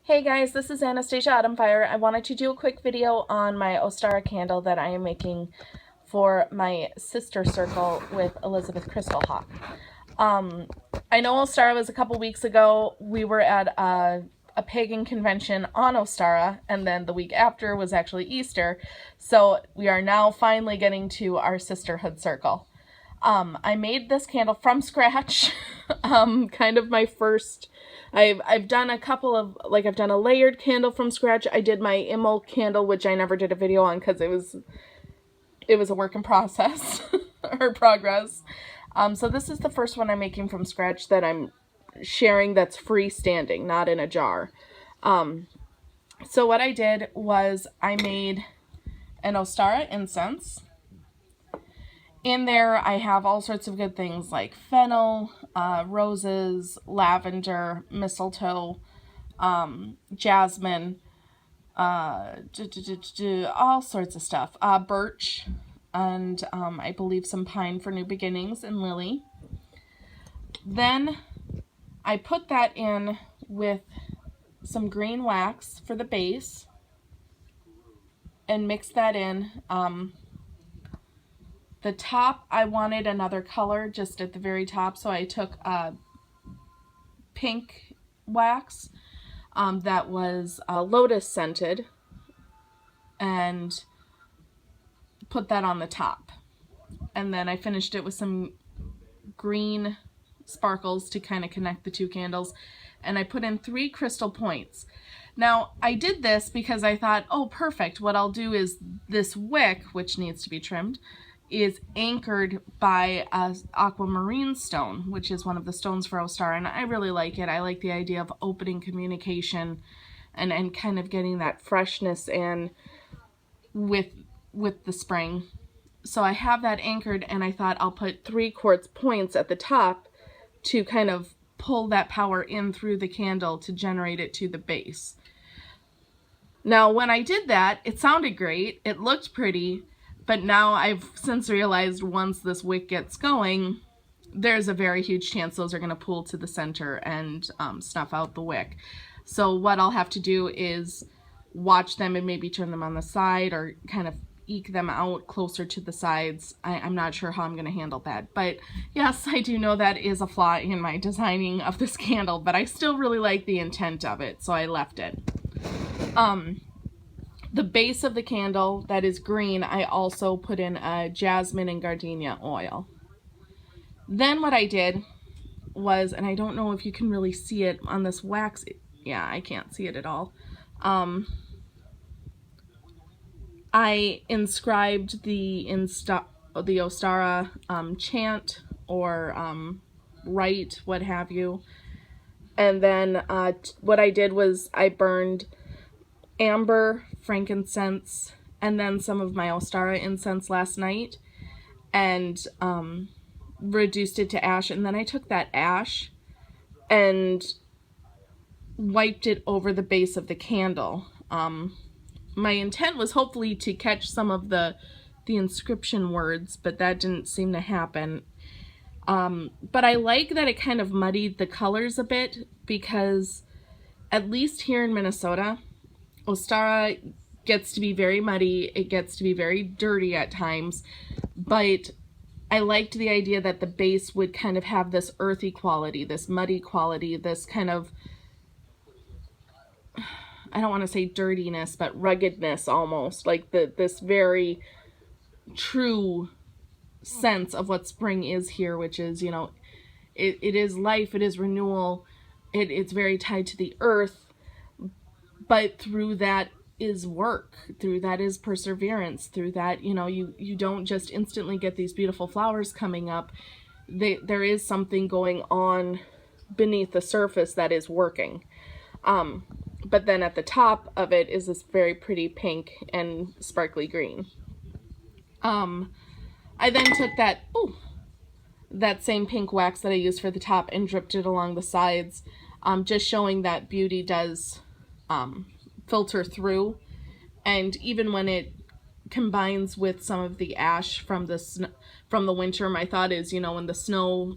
Hey guys, this is Anastasia Autumnfire. I wanted to do a quick video on my Ostara candle that I am making for my sister circle with Elizabeth Crystalhawk. I know Ostara was a couple weeks ago. We were at a pagan convention on Ostara, and then the week after was actually Easter. So we are now finally getting to our sisterhood circle. I made this candle from scratch. Kind of my first. I've done a couple of, I've done a layered candle from scratch. I did my Immol candle, which I never did a video on because it was a work in process or progress. So this is the first one I'm making from scratch that I'm sharing that's freestanding, not in a jar. So what I did was I made an Ostara incense. In there, I have all sorts of good things like fennel, roses, lavender, mistletoe, jasmine, all sorts of stuff. Birch, and I believe some pine for new beginnings, and lily. Then I put that in with some green wax for the base and mix that in. The top, I wanted another color just at the very top, so I took pink wax that was lotus scented and put that on the top. And then I finished it with some green sparkles to kind of connect the two candles. And I put in 3 crystal points. Now, I did this because I thought, oh, perfect. What I'll do is this wick, which needs to be trimmed, is anchored by a aquamarine stone, which is one of the stones for Ostara, and I really like it. I like the idea of opening communication and kind of getting that freshness in with the spring. So I have that anchored, and I thought I'll put 3 quartz points at the top to kind of pull that power in through the candle to generate it to the base. Now, when I did that, it sounded great. It looked pretty. But now I've since realized once this wick gets going, there's a very huge chance those are going to pull to the center and snuff out the wick. So what I'll have to do is watch them and maybe turn them on the side or kind of eke them out closer to the sides. I'm not sure how I'm going to handle that. But yes, I do know that is a flaw in my designing of this candle, but I still really like the intent of it, so I left it. The base of the candle that is green, I also put in a jasmine and gardenia oil. Then what I did was, and I don't know if you can really see it on this wax. Yeah, I can't see it at all. I inscribed the Ostara chant or rite, what have you. And then what I did was I burned amber, frankincense, and then some of my Ostara incense last night and reduced it to ash. And then I took that ash and wiped it over the base of the candle. My intent was hopefully to catch some of the inscription words, but that didn't seem to happen. But I like that it kind of muddied the colors a bit because at least here in Minnesota, Ostara gets to be very muddy, it gets to be very dirty at times, but I liked the idea that the base would kind of have this earthy quality, this muddy quality, this kind of, I don't want to say dirtiness, but ruggedness almost, like this very true sense of what spring is here, which is, you know, it is life, it is renewal, it's very tied to the earth. But through that is work, through that is perseverance, through that, you know, you don't just instantly get these beautiful flowers coming up. There is something going on beneath the surface that is working. But then at the top of it is this very pretty pink and sparkly green. I then took that same pink wax that I used for the top and dripped it along the sides, just showing that beauty does filter through, and even when it combines with some of the ash from the winter, my thought is, you know, when the snow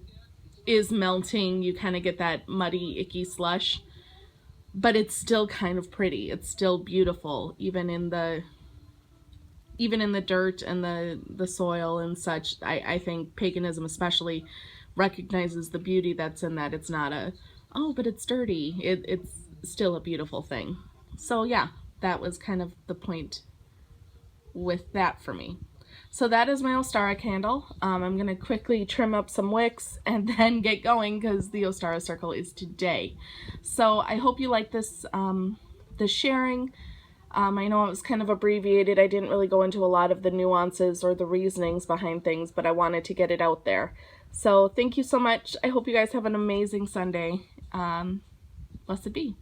is melting, you kind of get that muddy, icky slush. but it's still kind of pretty. It's still beautiful, even in the dirt and the soil and such. I think paganism especially recognizes the beauty that's in that. It's not a, oh, but it's dirty. It's still a beautiful thing. So yeah, that was kind of the point with that for me. So that is my Ostara candle. I'm going to quickly trim up some wicks and then get going because the Ostara circle is today. So I hope you like this, this sharing. I know it was kind of abbreviated. I didn't really go into a lot of the nuances or the reasonings behind things, but I wanted to get it out there. So thank you so much. I hope you guys have an amazing Sunday. Blessed be.